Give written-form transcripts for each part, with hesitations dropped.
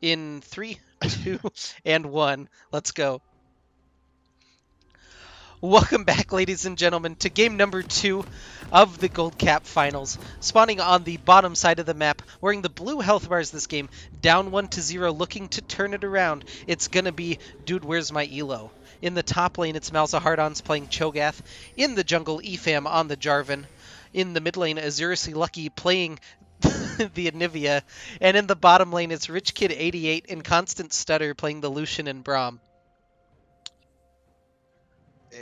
In 3, 2, and 1. Let's go. Welcome back, ladies and gentlemen, to game number 2 of the Gold Cap Finals. Spawning on the bottom side of the map, wearing the blue health bars this game, down 1-0, looking to turn it around. It's gonna be Dude, Where's My ELO? In the top lane, it's Malzahardons playing Cho'Gath. In the jungle, EFAM on the Jarvan. In the mid lane, Azurus Lucky playing the Anivia. And in the bottom lane, it's Rich Kid 88 and Constant Stutter playing the Lucian and Braum.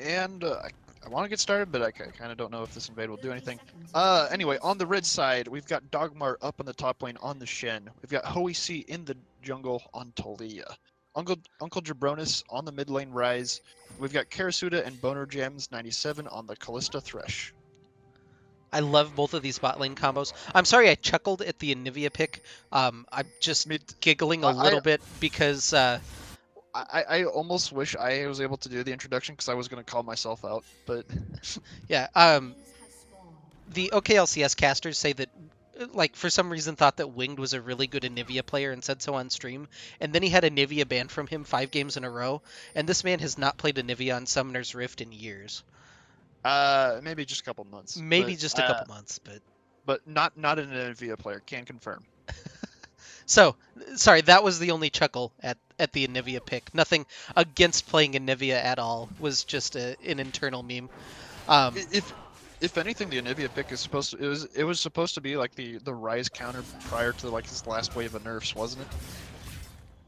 And I want to get started, but I kind of don't know if this invade will do anything. Anyway, on the red side, we've got Dogmar up on the top lane on the Shen. We've got Hoey in the jungle on Talia. Uncle Jabronis on the mid lane Rise. We've got Karasuda and Boner Gems 97 on the Callista Thresh. I love both of these bot lane combos. I'm sorry I chuckled at the Anivia pick. I'm just giggling a little bit because... I almost wish I was able to do the introduction because I was going to call myself out, but... yeah, the OKLCS casters say that, like, for some reason thought that Winged was a really good Anivia player and said so on stream, and then he had Anivia banned from him 5 games in a row, and this man has not played Anivia on Summoner's Rift in years. Maybe just a couple months. Maybe just a couple months, but... But not an Anivia player, can confirm. So, sorry, that was the only chuckle at the Anivia pick. Nothing against playing Anivia at all. Was just an internal meme. If anything, the Anivia pick is supposed to it was supposed to be like the Rise counter prior to like his last wave of nerfs, wasn't it?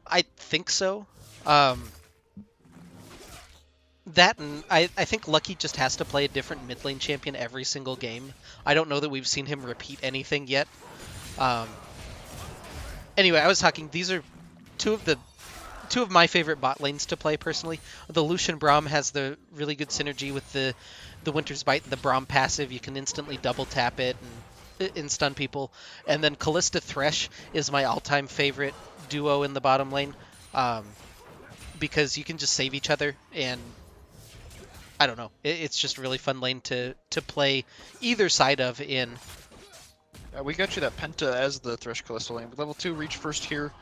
I think so. That and I think Lucky just has to play a different mid lane champion every single game. I don't know that we've seen him repeat anything yet. Anyway, I was talking. These are two of my favorite bot lanes to play personally. The Lucian Braum has the really good synergy with the Winter's Bite, the Braum passive. You can instantly double tap it and stun people. And then Callista Thresh is my all-time favorite duo in the bottom lane, because you can just save each other, and I don't know. It's just a really fun lane to play either side of in. We got you that Penta as the Thresh Callista lane. Level 2 reach first here.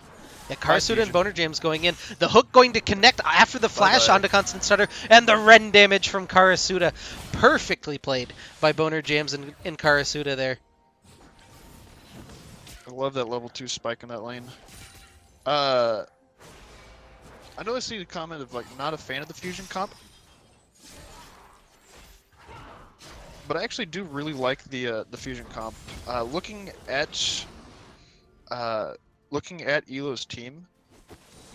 Yeah, Karasuda and Boner Jams going in. The hook going to connect after the flash onto Constant Stutter, and the Ren damage from Karasuda. Perfectly played by Boner Jams and Karasuda there. I love that level 2 spike in that lane. I know I see the comment of like not a fan of the fusion comp, but I actually do really like the fusion comp. Looking at ELO's team,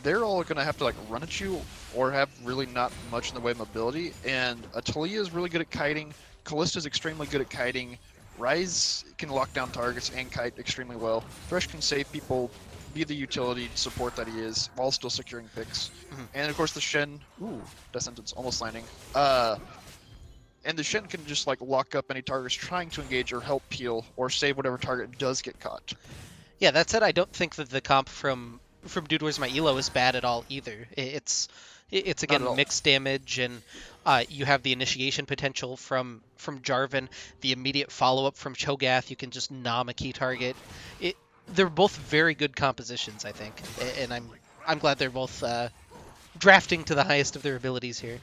they're all gonna have to like run at you or have really not much in the way of mobility. And Talia is really good at kiting. Callista is extremely good at kiting. Rise can lock down targets and kite extremely well. Thresh can save people, be the utility support that he is, while still securing picks. And of course the Shen, death sentence almost landing. And the Shen can just like lock up any targets trying to engage or help peel or save whatever target does get caught. Yeah, that said, I don't think that the comp from Dude Where's My ELO is bad at all either. It's again mixed damage, and you have the initiation potential from Jarvan, the immediate follow up from Cho'Gath. You can just nom a key target. They're both very good compositions, I think, and I'm glad they're both drafting to the highest of their abilities here.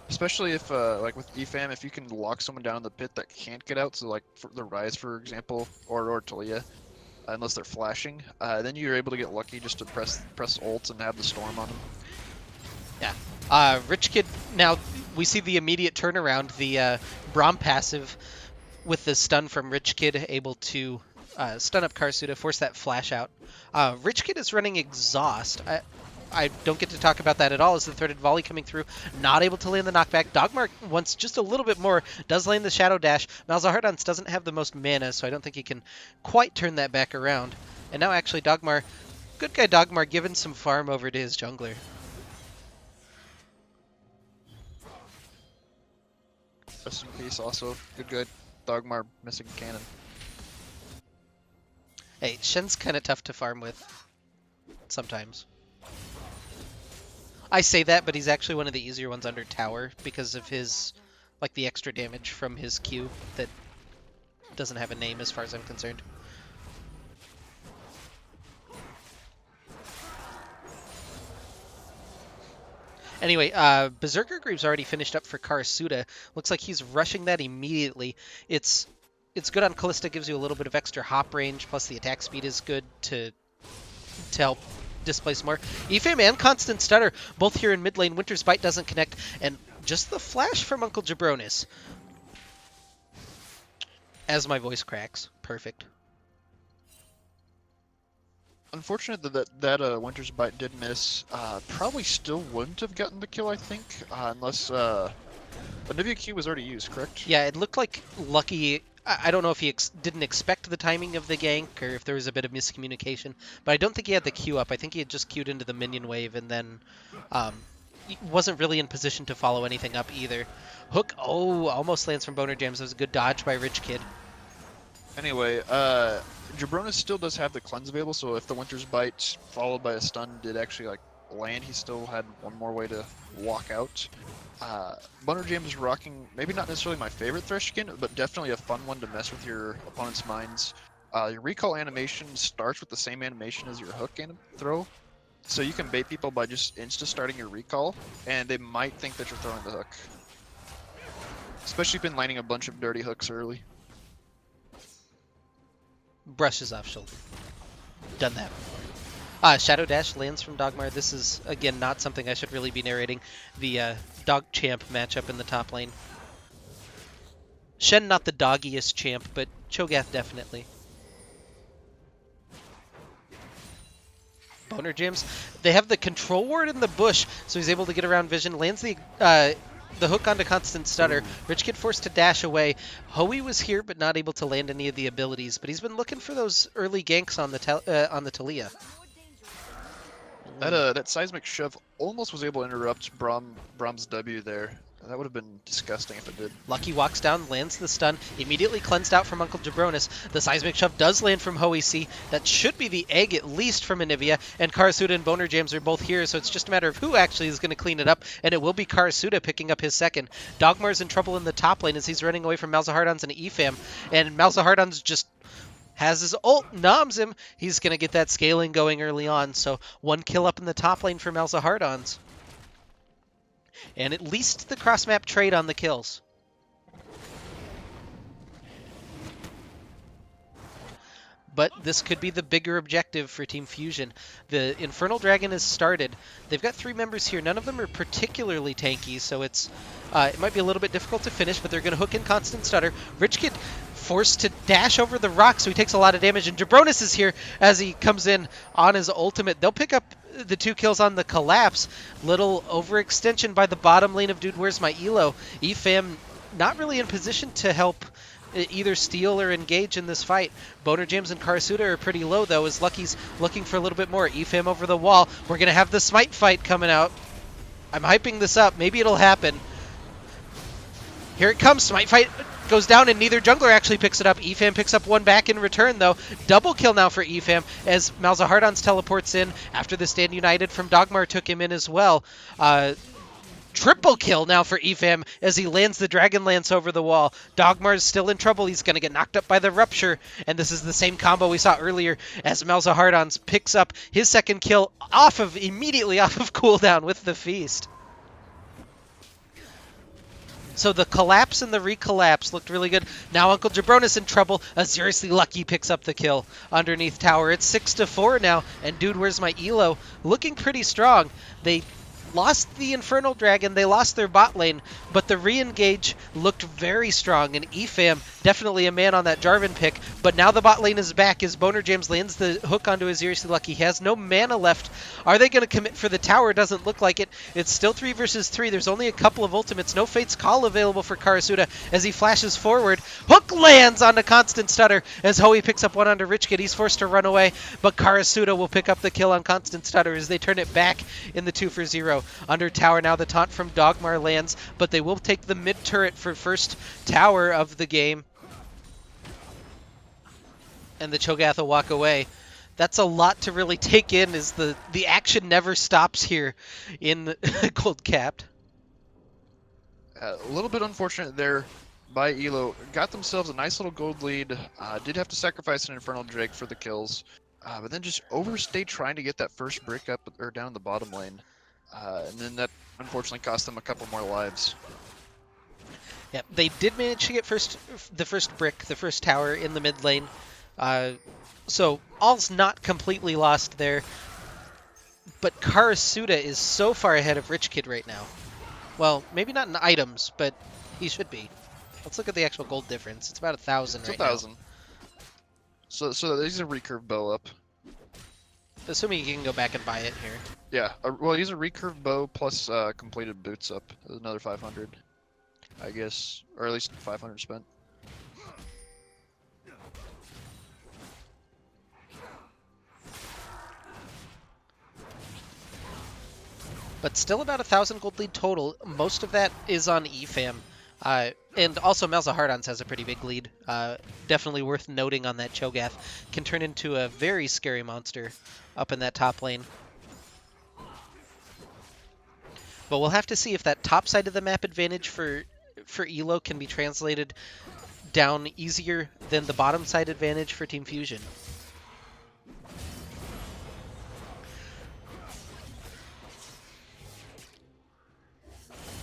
Especially if, like with EFAM, if you can lock someone down in the pit that can't get out, so like for the Rise, for example, or Talia, unless they're flashing, then you're able to get lucky just to press ult and have the storm on them. Yeah. Rich Kid, now we see the immediate turnaround, the Braum passive with the stun from Rich Kid, able to stun up Karasuda, force that flash out. Rich Kid is running Exhaust. I don't get to talk about that at all as the threaded volley coming through. Not able to land the knockback. Dogmar wants just a little bit more. Does land the Shadow Dash. Malzahardons doesn't have the most mana, so I don't think he can quite turn that back around. And now actually Dogmar, good guy Dogmar, giving some farm over to his jungler. Rest in peace also. Good Dogmar missing cannon. Hey, Shen's kind of tough to farm with sometimes. I say that, but he's actually one of the easier ones under tower because of his, like, the extra damage from his Q that doesn't have a name as far as I'm concerned. Anyway, Berserker Greaves already finished up for Karasuda. Looks like he's rushing that immediately. It's good on Callista, gives you a little bit of extra hop range, plus the attack speed is good to help displace more. Ephraim and Constant Stutter, both here in mid lane. Winter's Bite doesn't connect, and just the flash from Uncle Jabronis. As my voice cracks. Perfect. Unfortunate that Winter's Bite did miss. Probably still wouldn't have gotten the kill, I think, unless Olivia Q was already used, correct? Yeah, it looked like Lucky. I don't know if he didn't expect the timing of the gank or if there was a bit of miscommunication, but I don't think he had the Q up. I think he had just queued into the minion wave and then he wasn't really in position to follow anything up either. Hook, oh, almost lands from Boner Jams. That was a good dodge by Rich Kid. Anyway, Jabronis still does have the cleanse available, so if the Winter's Bite followed by a stun did actually like land, he still had one more way to walk out. Boner Jam is rocking, maybe not necessarily my favorite Thresh skin, but definitely a fun one to mess with your opponent's minds. Your recall animation starts with the same animation as your hook throw, so you can bait people by just insta-starting your recall, and they might think that you're throwing the hook. Especially if you've been landing a bunch of dirty hooks early. Brushes off shoulder. Done that before. Shadow Dash lands from Dogmar. This is, again, not something I should really be narrating. The Dog Champ matchup in the top lane. Shen not the doggiest champ, but Cho'Gath definitely. Boner Jams. They have the control ward in the bush, so he's able to get around vision. Lands the hook onto Constant Stutter. Rich Kid forced to dash away. Hoey was here, but not able to land any of the abilities. But he's been looking for those early ganks on the Talia. That seismic shove almost was able to interrupt Brahm's W there. That would have been disgusting if it did. Lucky walks down, lands the stun, immediately cleansed out from Uncle Jabronis. The seismic shove does land from Hoey C. That should be the egg at least from Anivia, and Karasuda and Boner Jams are both here, so it's just a matter of who actually is going to clean it up, and it will be Karasuda picking up his second. Dogmar's in trouble in the top lane as he's running away from Malzahardons and Epham, and Malzahardons just has his ult, noms him. He's going to get that scaling going early on, so one kill up in the top lane for Malzahardons. And at least the cross-map trade on the kills. But this could be the bigger objective for Team Fusion. The Infernal Dragon has started. They've got 3 members here. None of them are particularly tanky, so it might be a little bit difficult to finish, but they're going to hook in Constant Stutter. Rich Kid forced to dash over the rock, so he takes a lot of damage, and Jabronis is here as he comes in on his ultimate. They'll pick up the 2 kills on the collapse. Little overextension by the bottom lane of Dude Where's My ELO. Epham not really in position to help either steal or engage in this fight. Boner Jams and Karasuda are pretty low, though, as Lucky's looking for a little bit more. Epham over the wall. We're going to have the Smite fight coming out. I'm hyping this up. Maybe it'll happen. Here it comes. Smite fight goes down, and neither jungler actually picks it up. Epham picks up one back in return, though. Double kill now for Epham as Malzahardons teleports in after the Stand United from Dogmar took him in as well. Triple kill now for Epham as he lands the Dragon Lance over the wall. Dogmar's still in trouble. He's going to get knocked up by the Rupture, and this is the same combo we saw earlier as Malzahardons picks up his second kill immediately off of cooldown with the Feast. So the collapse and the recollapse looked really good. Now Uncle Jabronis in trouble. Seriously, Lucky picks up the kill underneath tower. It's 6-4 now, and Dude Where's My ELO looking pretty strong. They lost the Infernal Dragon, they lost their bot lane, but the re-engage looked very strong, and Epham definitely a man on that Jarvan pick, but now the bot lane is back as Boner Jams lands the hook onto his Seriously Lucky. He has no mana left. Are they going to commit for the tower? Doesn't look like it. It's still 3 versus 3. There's only a couple of ultimates. No Fate's Call available for Karasuda as he flashes forward. Hook lands onto Constant Stutter as Hoey picks up one onto Rich Kid. He's forced to run away, but Karasuda will pick up the kill on Constant Stutter as they turn it back in the 2-for-0. Under tower now, the taunt from Dogmar lands, but they will take the mid turret for first tower of the game. And the Cho'Gath will walk away. That's a lot to really take in, as the action never stops here in Gold Capped. A little bit unfortunate there by ELO. Got themselves a nice little gold lead. Did have to sacrifice an Infernal Drake for the kills, but then just overstayed trying to get that first brick up or down in the bottom lane. And then that Unfortunately, cost them a couple more lives. Yeah, they did manage to get the first brick, the first tower in the mid lane. So all's not completely lost there. But Karasuda is so far ahead of Rich Kid right now. Well, maybe not in items, but he should be. Let's look at the actual gold difference. It's about 1,000 It's right 1,000. So he's a recurve bow up. now. Assuming you can go back and buy it here. Yeah, well, he's a recurve bow plus completed boots up. There's another 500, I guess, or at least 500 spent. But still about 1,000 gold lead total. Most of that is on EFAM. And also Malzahardons has a pretty big lead. Definitely worth noting on that Cho'Gath. Can turn into a very scary monster up in that top lane. But we'll have to see if that top side of the map advantage for ELO can be translated down easier than the bottom side advantage for Team Fusion.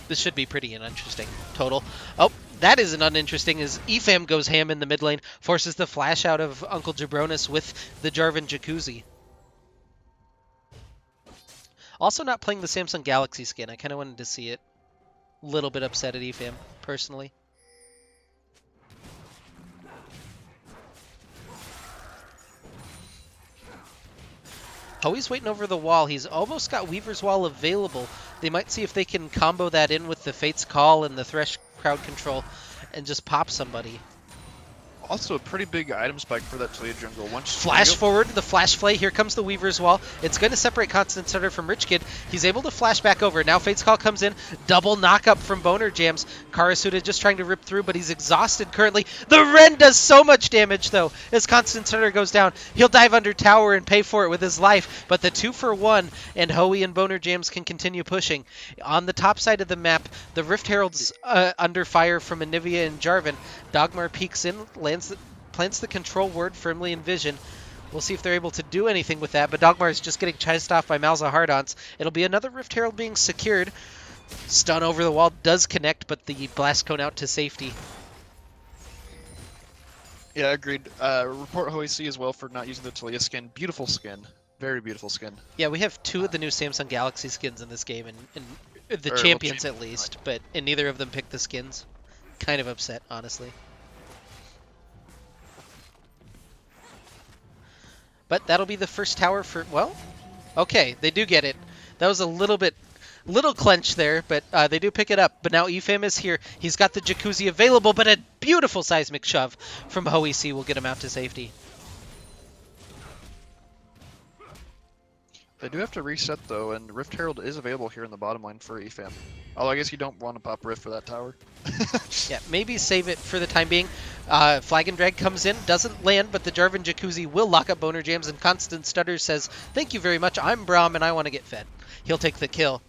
This should be pretty uninteresting. Total. Oh, that isn't uninteresting as EFAM goes ham in the mid lane, forces the flash out of Uncle Jabronis with the Jarvan Jacuzzi. Also not playing the Samsung Galaxy skin. I kind of wanted to see it. A little bit upset at EFAM, personally. Oh, he's waiting over the wall. He's almost got Weaver's Wall available. They might see if they can combo that in with the Fate's Call and the Thresh crowd control and just pop somebody. Also, a pretty big item spike for that Talia jungle. Flash forward, the flash play. Here comes the Weaver's Wall. It's going to separate Constant Stutter from Rich Kid. He's able to flash back over. Now Fate's Call comes in. Double knockup from Boner Jams. Karasuda just trying to rip through, but he's exhausted currently. The Ren does so much damage, though, as Constant Stutter goes down. He'll dive under tower and pay for it with his life, but the 2-for-1, and Hoey and Boner Jams can continue pushing. On the top side of the map, the Rift Herald's under fire from Anivia and Jarvan. Dogmar peeks in, plants the control word firmly in vision. We'll see if they're able to do anything with that, but Dogmar is just getting chased off by Malzahardons. It'll be another Rift Herald being secured. Stun over the wall does connect, but the blast cone out to safety. Yeah, agreed. Report Hoey as well for not using the Talia skin. Beautiful skin. Very beautiful skin. Yeah, we have 2 of the new Samsung Galaxy skins in this game, and the Or, champions well, at least, and neither of them picked the skins. Kind of upset, honestly. But that'll be the first tower for, well, okay, they do get it. That was a little clench there, but they do pick it up. But now EFAM is here. He's got the Jacuzzi available, but a beautiful seismic shove from Hoey will get him out to safety. They do have to reset, though, and Rift Herald is available here in the bottom lane for EFAM. Although I guess you don't want to pop Rift for that tower. Yeah, maybe save it for the time being. Flag and Drag comes in, doesn't land, but the Jarvan Jacuzzi will lock up Boner Jams, and Constant Stutter says, "Thank you very much, I'm Braum, and I want to get fed." He'll take the kill.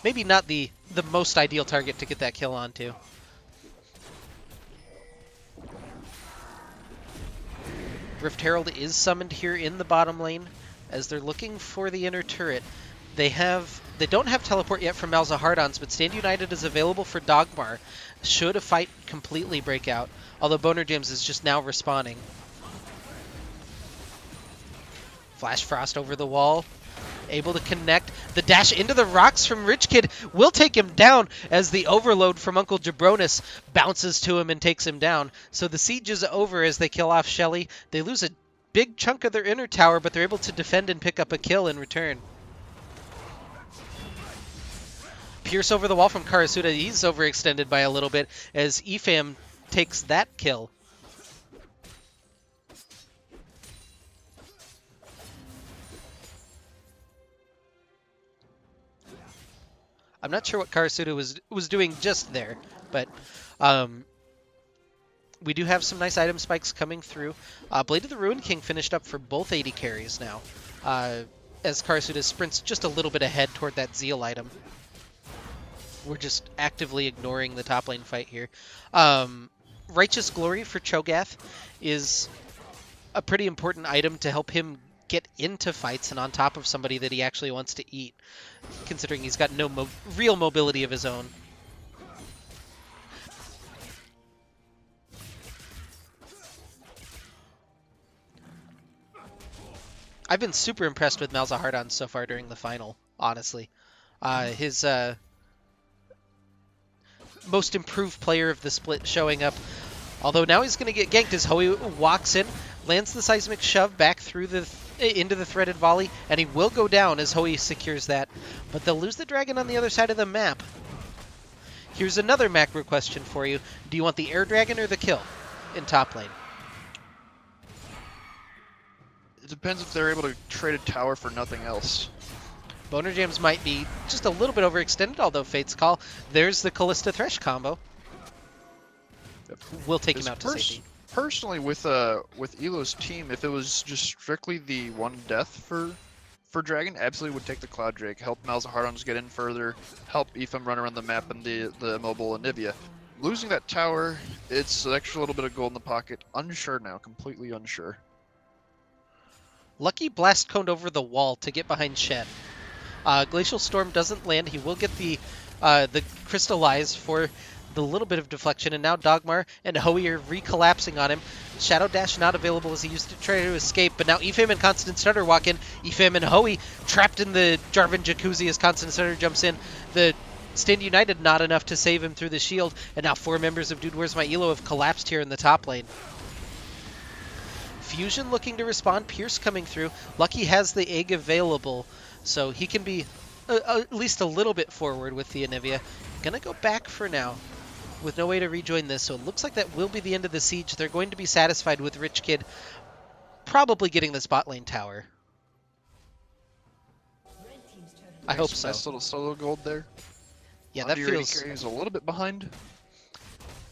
Maybe not the most ideal target to get that kill onto. Rift Herald is summoned here in the bottom lane as they're looking for the inner turret. They don't have teleport yet from Malzahardons, but Stand United is available for Dogmar should a fight completely break out, although Boner Jams is just now respawning. Flash Frost over the wall, able to connect. The dash into the rocks from Rich Kid will take him down as the overload from Uncle Jabronis bounces to him and takes him down. So the siege is over as they kill off Shelly. They lose a big chunk of their inner tower, but they're able to defend and pick up a kill in return. Pierce over the wall from Karasuda. He's overextended by a little bit as EFAM takes that kill. I'm not sure what Karasuda was doing just there, but we do have some nice item spikes coming through. Blade of the Ruin King finished up for both AD carries now, as Karasuda sprints just a little bit ahead toward that Zeal item. We're just actively ignoring the top lane fight here. Righteous Glory for Cho'Gath is a pretty important item to help him get into fights and on top of somebody that he actually wants to eat, considering he's got no real mobility of his own. I've been super impressed with Malzahardon so far during the final, honestly. His most improved player of the split showing up. Although now he's going to get ganked as Hoey walks in, lands the seismic shove back through into the threaded volley, and he will go down as Hoey secures that. But they'll lose the dragon on the other side of the map. Here's another macro question for you. Do you want the air dragon or the kill in top lane? It depends if they're able to trade a tower for nothing else. Boner Jams might be just a little bit overextended, although Fate's Call. There's the Callista Thresh combo. We'll take him out to safety. Personally, with ELO's team, if it was just strictly the one death for Dragon, absolutely would take the Cloud Drake, help Malzahardon just get in further, help Ephraim run around the map and the mobile Anivia. Losing that tower, it's an extra little bit of gold in the pocket. Unsure now, completely unsure. Lucky blast coned over the wall to get behind Shen. Glacial Storm doesn't land. He will get the Crystallize for the little bit of deflection, and now Dogmar and Hoey are recollapsing on him. Shadow Dash not available as he used to try to escape, but now Ephraim and Constant Stutter walk in. Ephraim and Hoey trapped in the Jarvan Jacuzzi as Constant Stutter jumps in. The Stand United not enough to save him through the shield, and now 4 members of Dude Where's My ELO have collapsed here in the top lane. Fusion looking to respond, Pierce coming through. Lucky has the egg available, so he can be at least a little bit forward with the Anivia. Gonna go back for now with no way to rejoin this, so it looks like that will be the end of the siege. They're going to be satisfied with Rich Kid probably getting the spot lane tower. I hope so. Nice little solo gold there. Yeah, that feels... He's a little bit behind.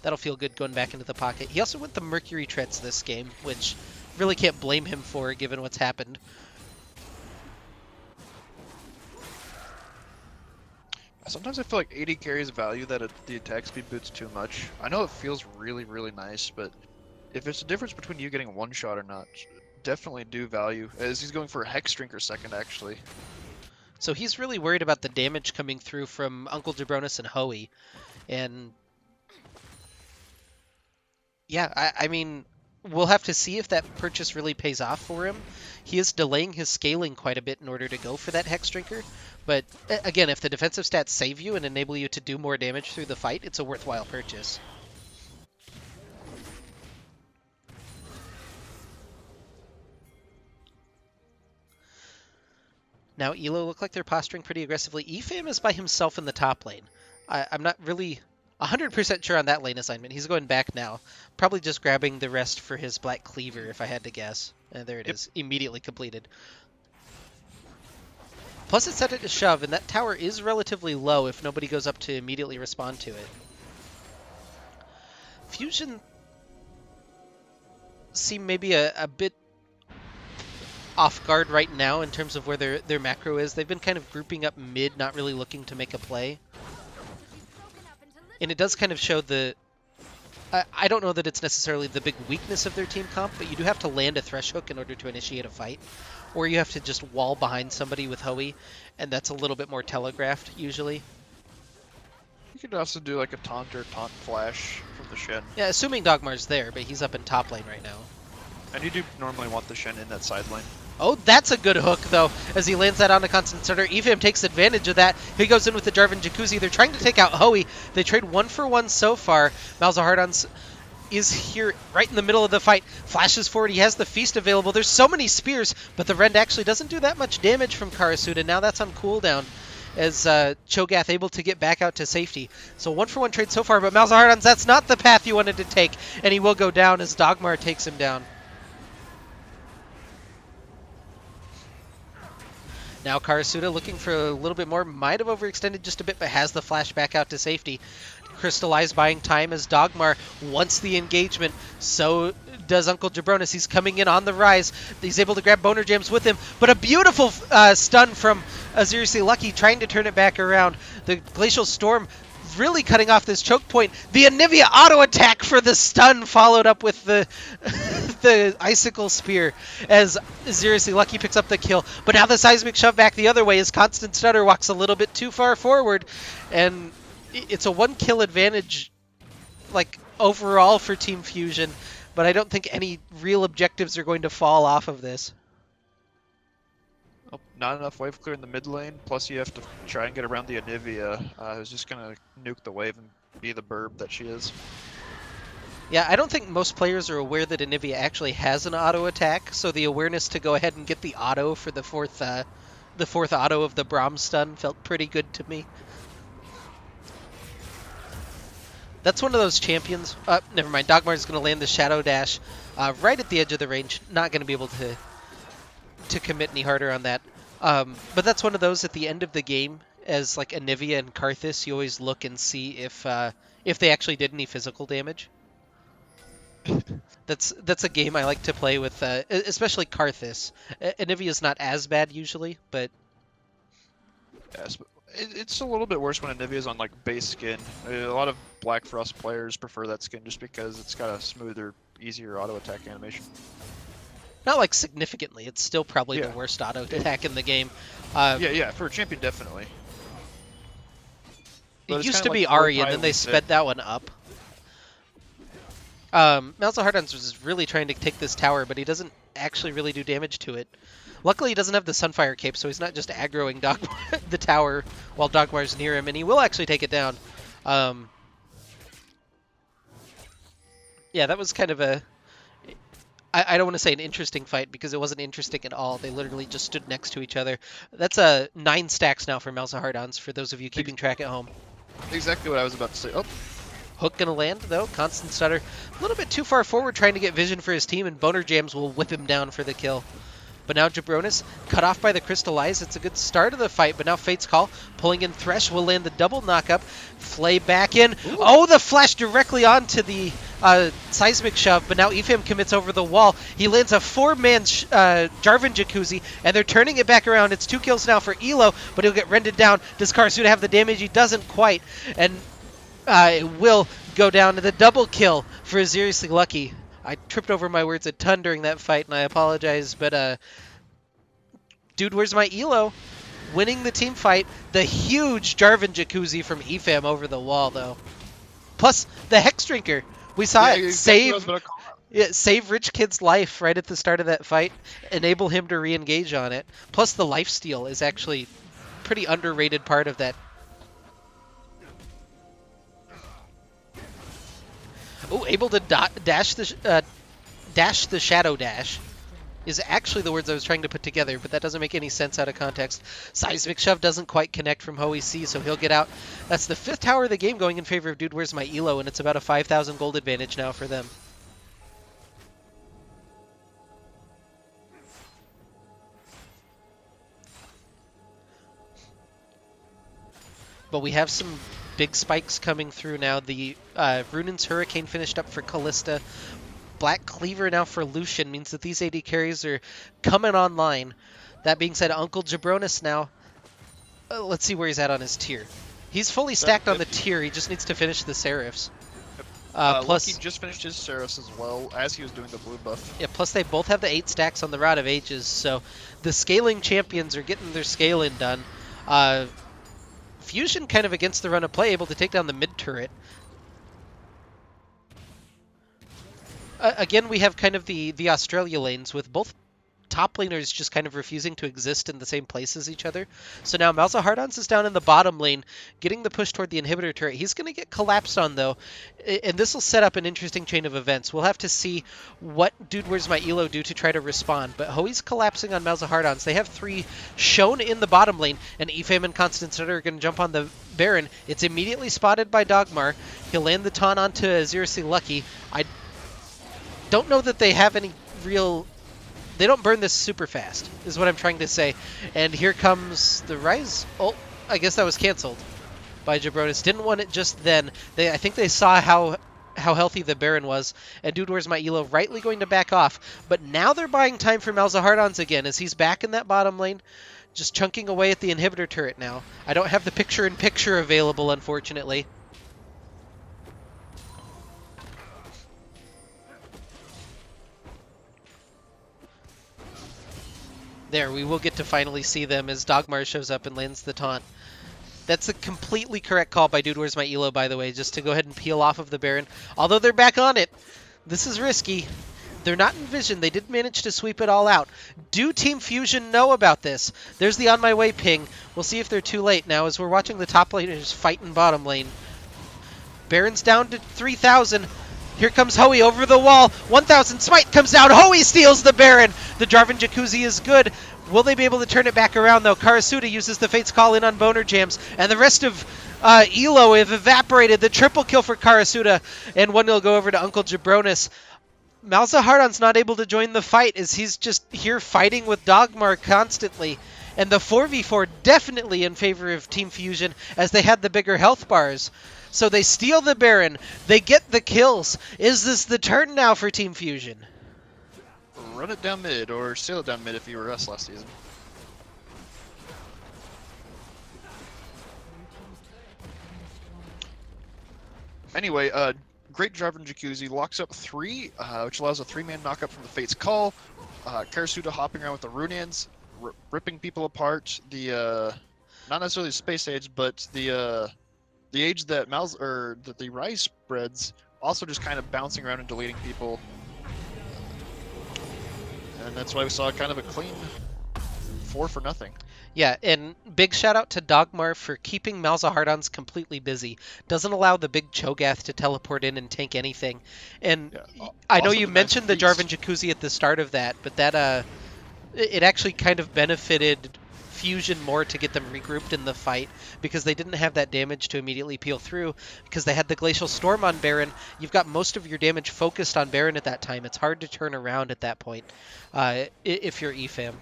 That'll feel good going back into the pocket. He also went the Mercury Treads this game, which really can't blame him for given what's happened. Sometimes I feel like 80 carries value that the attack speed boots too much. I know it feels really, really nice, but if it's a difference between you getting one shot or not, definitely do value. As he's going for a Hex Drinker second, actually. So he's really worried about the damage coming through from Uncle Jabronis and Hoey. And yeah, I mean, we'll have to see if that purchase really pays off for him. He is delaying his scaling quite a bit in order to go for that Hex Drinker. But again, if the defensive stats save you and enable you to do more damage through the fight, it's a worthwhile purchase. Now ELO look like they're posturing pretty aggressively. Ephraim is by himself in the top lane. I'm not really 100% sure on that lane assignment. He's going back now. Probably just grabbing the rest for his Black Cleaver, if I had to guess. And there it is, immediately completed. Plus it's set it to shove, and that tower is relatively low if nobody goes up to immediately respond to it. Fusion seem maybe a bit off guard right now in terms of where their macro is. They've been kind of grouping up mid, not really looking to make a play. And it does kind of show the... I don't know that it's necessarily the big weakness of their team comp, but you do have to land a Thresh Hook in order to initiate a fight. Or you have to just wall behind somebody with Hoey, and that's a little bit more telegraphed, usually. You could also do like a taunt or taunt flash from the Shen. Yeah, assuming Dogmar's there, but he's up in top lane right now. And you do normally want the Shen in that side lane. Oh, that's a good hook, though, as he lands that on the Constant Starter. Ephraim takes advantage of that. He goes in with the Jarvan Jacuzzi. They're trying to take out Hoey. They trade 1-for-1 so far. Malzahardon is here right in the middle of the fight. Flashes forward. He has the Feast available. There's so many spears, but the Rend actually doesn't do that much damage from Karasuda. Now that's on cooldown as Cho'Gath able to get back out to safety. So 1-for-1 trade so far, but Malzahardon, that's not the path you wanted to take, and he will go down as Dogmar takes him down. Now Karasuda looking for a little bit more, might have overextended just a bit, but has the flash back out to safety. Crystallize buying time as Dogmar wants the engagement, so does Uncle Jabronis. He's coming in on the rise. He's able to grab Boner Jams with him, but a beautiful stun from Seriously Lucky trying to turn it back around. The Glacial Storm really cutting off this choke point. The Anivia auto attack for the stun, followed up with the the icicle spear as Seriously Lucky picks up the kill. But now the seismic shove back the other way as Constant Stutter walks a little bit too far forward, and it's a 1 kill advantage, like overall for Team Fusion. But I don't think any real objectives are going to fall off of this. Oh, not enough wave clear in the mid lane, plus you have to try and get around the Anivia, who's just going to nuke the wave and be the burb that she is. Yeah, I don't think most players are aware that Anivia actually has an auto attack, so the awareness to go ahead and get the auto for the fourth auto of the Braum stun felt pretty good to me. That's one of those champions. Never mind. Dogmar's going to land the Shadow Dash right at the edge of the range. Not going to be able to commit any harder on that. But that's one of those at the end of the game, as like Anivia and Karthus, you always look and see if they actually did any physical damage. That's a game I like to play with, especially Karthus. Anivia's not as bad usually, but yes, it's a little bit worse when Anivia's on like base skin. A lot of Black Frost players prefer that skin just because it's got a smoother, easier auto attack animation. not like significantly. It's still probably the worst auto attack in the game. Yeah, for a champion definitely. But it used to be Ari, and then they sped that one up. Malzahardons was really trying to take this tower, but he doesn't actually really do damage to it. Luckily, he doesn't have the Sunfire cape, so he's not just aggroing the tower while Dogmar's near him, and he will actually take it down. Yeah, that was kind of a... I don't want to say an interesting fight, because it wasn't interesting at all. They literally just stood next to each other. That's 9 stacks now for Malzahardons, for those of you keeping track at home. Exactly what I was about to say. Oh. Hook gonna land, though. Constant Stutter a little bit too far forward, trying to get vision for his team, and Boner Jams will whip him down for the kill. But now Jabronis, cut off by the Crystal Eyes. It's a good start of the fight, but now Fate's Call, pulling in Thresh, will land the double knockup. Flay back in. Ooh. Oh, the flash directly onto the seismic shove, but now Epham commits over the wall. He lands a 4-man Jarvan Jacuzzi, and they're turning it back around. It's 2 kills now for ELO, but he'll get rendered down. Does Karsuda have the damage? He doesn't quite. And it will go down to the double kill for Seriously Lucky. I tripped over my words a ton during that fight, and I apologize, but dude, where's my ELO? Winning the team fight. The huge Jarvan Jacuzzi from Epham over the wall, though. Plus, the Hex Drinker. We saw it save Rich Kid's life right at the start of that fight, enable him to re-engage on it. Plus, the lifesteal is actually a pretty underrated part of that. Oh, able to dash the Shadow Dash is actually the words I was trying to put together, but that doesn't make any sense out of context. Seismic Shove doesn't quite connect from Hoey C, so he'll get out. That's the 5th tower of the game going in favor of Dude Where's My ELO, and it's about a 5,000 gold advantage now for them. But we have some big spikes coming through now. The Runan's Hurricane finished up for Callista. Black Cleaver now for Lucian means that these AD carries are coming online. That being said, Uncle Jabronis now, let's see where he's at on his tier. He's fully stacked on the tier, he just needs to finish the Seraphs. Plus, Lucky just finished his Seraphs as well, as he was doing the blue buff. Yeah, plus they both have the 8 stacks on the Rod of Ages, so the scaling champions are getting their scaling done. Fusion kind of against the run of play, able to take down the mid turret. Again, we have kind of the Australia lanes with both top laners just kind of refusing to exist in the same place as each other. So now Malzahardons is down in the bottom lane, getting the push toward the inhibitor turret. He's going to get collapsed on, though, and this will set up an interesting chain of events. We'll have to see what Dude Where's My ELO do to try to respond. But Hoey's collapsing on Malzahardons. They have 3 shown in the bottom lane, and Epham and Constant Stutter are going to jump on the Baron. It's immediately spotted by Dogmar. He'll land the taunt onto Seriously Lucky. I don't know that they have any real... They don't burn this super fast, is what I'm trying to say. And here comes the Rise. Oh, I guess that was canceled by Jabronis. Didn't want it just then. I think they saw how healthy the Baron was. And Dude Where's My ELO rightly going to back off. But now they're buying time for Malzahardons again as he's back in that bottom lane, just chunking away at the inhibitor turret now. I don't have the picture-in-picture available, unfortunately. There, we will get to finally see them as Dogmar shows up and lands the taunt. That's a completely correct call by Dude Where's My ELO, by the way, just to go ahead and peel off of the Baron. Although they're back on it, this is risky. They're not in vision. They did manage to sweep it all out. Do Team Fusion know about this? There's the on my way ping. We'll see if they're too late now as we're watching the top laners fight in bottom lane. Baron's down to 3,000. Here comes Hoey over the wall. 1,000 smite comes down. Hoey steals the Baron. The Jarvan Jacuzzi is good. Will they be able to turn it back around, though? Karasuda uses the Fate's Call in on Boner Jams, and the rest of ELO have evaporated. The triple kill for Karasuda, and one will go over to Uncle Jabronis. Malzahardan's not able to join the fight as he's just here fighting with Dogmar constantly. And the 4v4 definitely in favor of Team Fusion as they had the bigger health bars. So they steal the Baron. They get the kills. Is this the turn now for Team Fusion? Run it down mid, or sail it down mid if you were us last season. Anyway, great Jarvan Jacuzzi locks up 3, which allows a 3-man knockup from the Fate's Call. Karasuda hopping around with the Runans, ripping people apart. The not necessarily Space Age, but the age that that the Rise spreads, also just kind of bouncing around and deleting people. And that's why we saw kind of a clean 4 for nothing. Yeah, and big shout out to Dogmar for keeping Malzahardan's completely busy. Doesn't allow the big Cho'Gath to teleport in and tank anything. And yeah, I know you mentioned the Jarvan Jacuzzi at the start of that, but that it actually kind of benefited Fusion more to get them regrouped in the fight because they didn't have that damage to immediately peel through because they had the Glacial Storm on Baron. You've got most of your damage focused on Baron at that time. It's hard to turn around at that point if you're EFAM.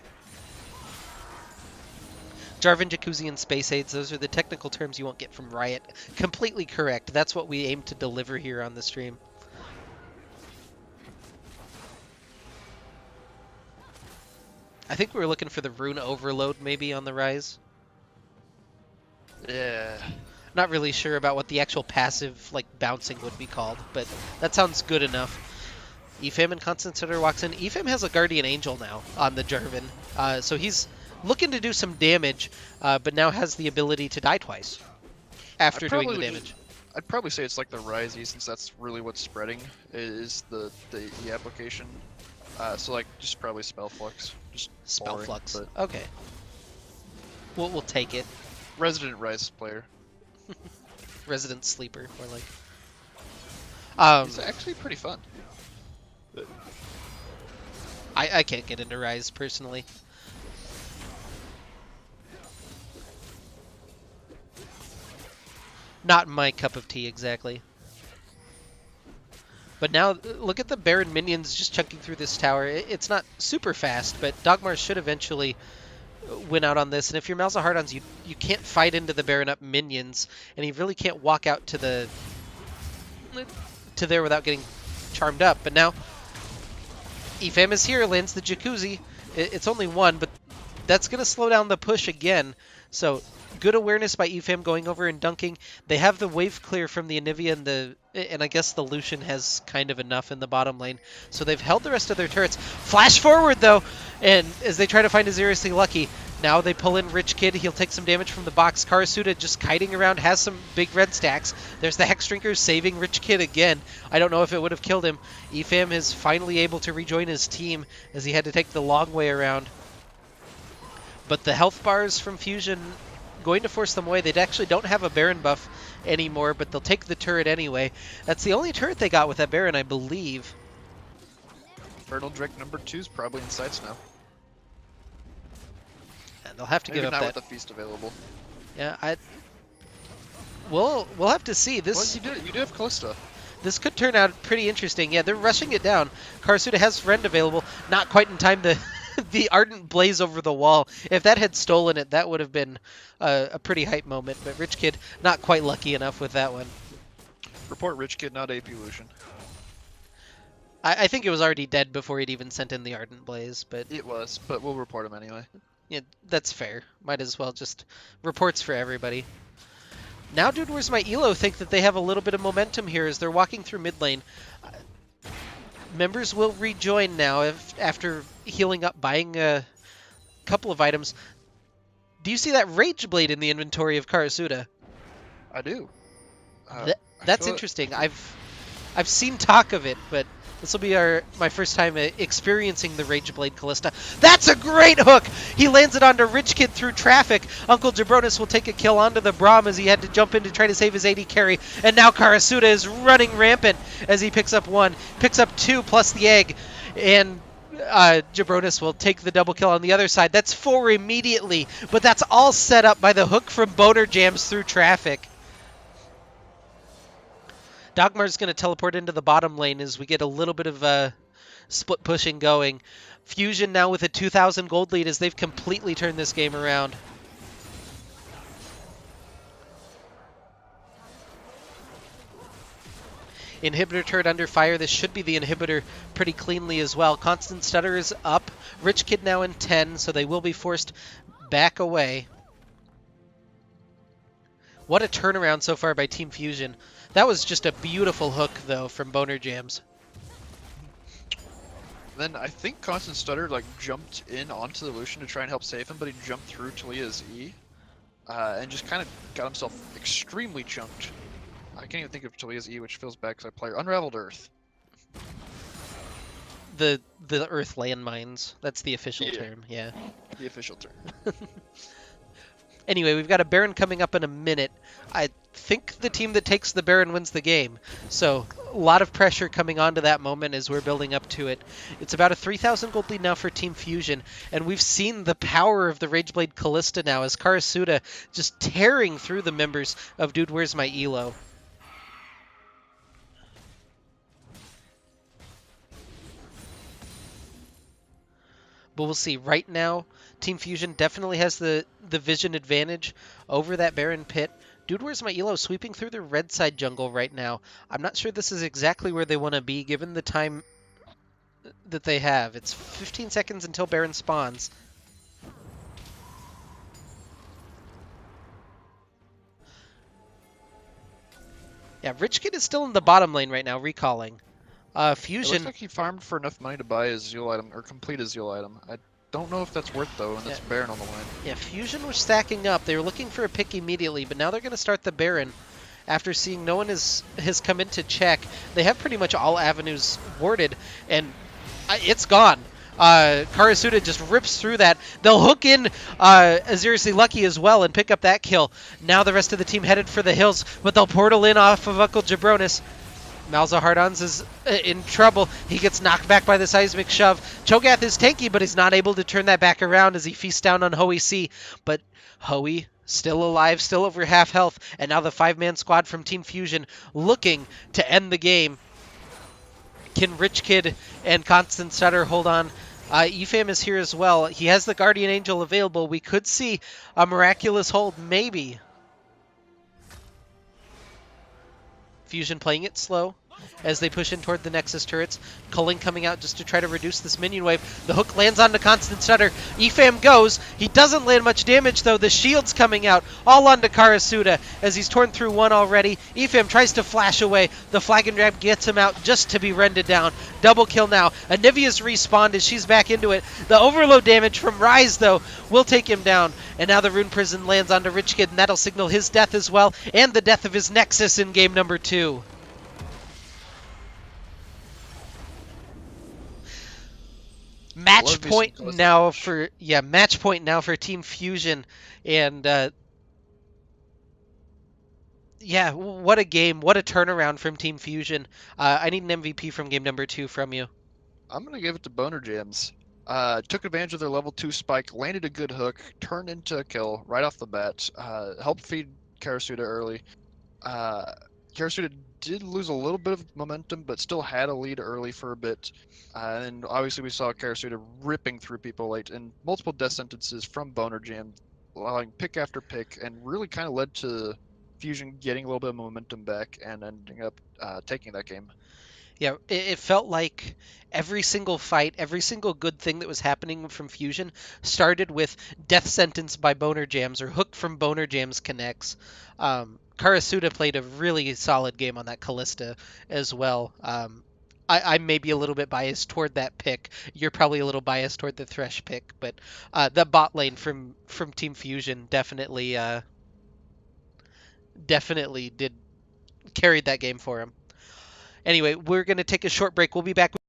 Jarvan Jacuzzi and Space Aids, those are the technical terms you won't get from Riot. Completely correct. That's what we aim to deliver here on the stream. I think we were looking for the Rune Overload maybe on the Rise. Yeah. Not really sure about what the actual passive like bouncing would be called, but that sounds good enough. EFAM and Constant Sitter walks in. EFAM has a Guardian Angel now on the Jarvan, so he's looking to do some damage, but now has the ability to die twice after doing the damage. I'd probably say it's like the Rise E, since that's really what's spreading, is the E application. So like just probably Spell Flux. Just Spell boring, Flux. But Okay. We'll take it. Resident Rise player. Resident Sleeper, more like. It's actually pretty fun. I can't get into Rise personally. Not my cup of tea exactly. But now, look at the Baron minions just chunking through this tower. It's not super fast, but Dogmar should eventually win out on this. And if you're Malzahardans, you can't fight into the Baron up minions, and you really can't walk out to there without getting charmed up. But now, EFAM is here, lands the Jacuzzi. It's only one, but that's going to slow down the push again. So good awareness by EFAM going over and dunking. They have the wave clear from the Anivia and I guess the Lucian has kind of enough in the bottom lane. So they've held the rest of their turrets. Flash forward though, and as they try to find a Seriously Lucky, now they pull in Rich Kid. He'll take some damage from the box. Karasuda just kiting around, has some big red stacks. There's the Hex Drinker saving Rich Kid again. I don't know if it would have killed him. EFAM is finally able to rejoin his team as he had to take the long way around. But the health bars from Fusion going to force them away. They actually don't have a Baron buff anymore, but they'll take the turret anyway. That's the only turret they got with that Baron, I believe. Infernal Drake number 2 is probably in sights now. And they'll have to give up not that. with the feast available. Yeah, we'll have to see. This Well, you do have Callista. This could turn out pretty interesting. Yeah, they're rushing it down. Karasuda has Friend available, not quite in time to the Ardent Blaze over the wall. If that had stolen it, that would have been a pretty hype moment, but Rich Kid not quite lucky enough with that one. Report Rich Kid, not AP Lucian. I think it was already dead before he'd even sent in the Ardent Blaze, but... It was, but we'll report him anyway. Yeah, that's fair. Might as well just reports for everybody. Now Dude Where's My ELO think that they have a little bit of momentum here as they're walking through mid lane. Members will rejoin now after healing up, buying a couple of items. Do you see that Rage Blade in the inventory of Karasuda? I do. I That's feel interesting. I've seen talk of it, but this will be my first time experiencing the Rage Blade Callista. That's a great hook! He lands it onto Rich Kid through traffic. Uncle Jabronis will take a kill onto the Braum as he had to jump in to try to save his AD carry. And now Karasuda is running rampant as he picks up 1, picks up 2 plus the egg. And Jabronis will take the double kill on the other side. That's 4 immediately, but that's all set up by the hook from Boner Jams through traffic. Dogmar's going to teleport into the bottom lane as we get a little bit of split pushing going. Fusion now with a 2,000 gold lead as they've completely turned this game around. Inhibitor turret under fire. This should be the inhibitor pretty cleanly as well. Constant Stutter is up. Rich Kid now in 10, so they will be forced back away. What a turnaround so far by Team Fusion. That was just a beautiful hook, though, from Boner Jams. Then I think Constant Stutter like jumped in onto the Lucian to try and help save him, but he jumped through Talia's E and just kind of got himself extremely chunked. I can't even think of Talia's E, which feels bad because I play her. Unraveled Earth. The Earth landmines. That's the official term, yeah. The official term. Anyway, we've got a Baron coming up in a minute. I think the team that takes the Baron wins the game. So a lot of pressure coming onto that moment as we're building up to it. It's about a 3,000 gold lead now for Team Fusion, and we've seen the power of the Rageblade Callista now as Karasuda just tearing through the members of Dude, Where's My ELO? But we'll see. Right now, Team Fusion definitely has the vision advantage over that Baron pit. Dude, Where's My ELO sweeping through the red side jungle right now. I'm not sure this is exactly where they want to be given the time that they have. It's 15 seconds until Baron spawns. Yeah, Rich Kid is still in the bottom lane right now, recalling. Fusion. It looks like he farmed for enough money to buy his Zeal item, or complete his Zeal item. I don't know if that's worth though, and that's Baron on the line. Yeah, Fusion was stacking up. They were looking for a pick immediately, but now they're going to start the Baron. After seeing no one has come in to check, they have pretty much all avenues warded, and it's gone. Karasuda just rips through that. They'll hook in Aziriously Lucky as well and pick up that kill. Now the rest of the team headed for the hills, but they'll portal in off of Uncle Jabronis. Malzahardons is in trouble. He gets knocked back by the seismic shove. Cho'Gath is tanky, but he's not able to turn that back around as he feasts down on Hoey C. But Hoey still alive, still over half health, and now the 5-man squad from Team Fusion looking to end the game. Can Rich Kid and Constant Stutter hold on? Efam is here as well. He has the Guardian Angel available. We could see a miraculous hold, maybe. Fusion playing it slow as they push in toward the Nexus turrets. Culling coming out just to try to reduce this minion wave. The hook lands onto Constant Stutter. Efam goes. He doesn't land much damage though. The shield's coming out all onto Karasuda as he's torn through one already. Efam tries to flash away. The flag and grab gets him out just to be rended down. Double kill now. Anivia's respawned as she's back into it. The overload damage from Ryze though will take him down. And now the Rune Prison lands onto Rich Kid, and that'll signal his death as well, and the death of his Nexus in game number 2. Match point now for Team Fusion, and yeah, what a game, what a turnaround from Team Fusion. I need an MVP from game number 2 from you. I'm gonna give it to Boner Jams. Took advantage of their level 2 spike, landed a good hook, turned into a kill right off the bat. Helped feed Karasuda early. Karasuda did lose a little bit of momentum, but still had a lead early for a bit. And obviously we saw Karasuda ripping through people late, and multiple death sentences from Boner Jam, allowing pick after pick, and really kind of led to Fusion getting a little bit of momentum back and ending up taking that game. Yeah, it felt like every single fight, every single good thing that was happening from Fusion started with death sentence by Boner Jams or hook from Boner Jams connects. Karasuda played a really solid game on that Callista as well. I may be a little bit biased toward that pick. You're probably a little biased toward the Thresh pick, but the bot lane from Team Fusion definitely did carried that game for him. Anyway, we're gonna take a short break. We'll be back.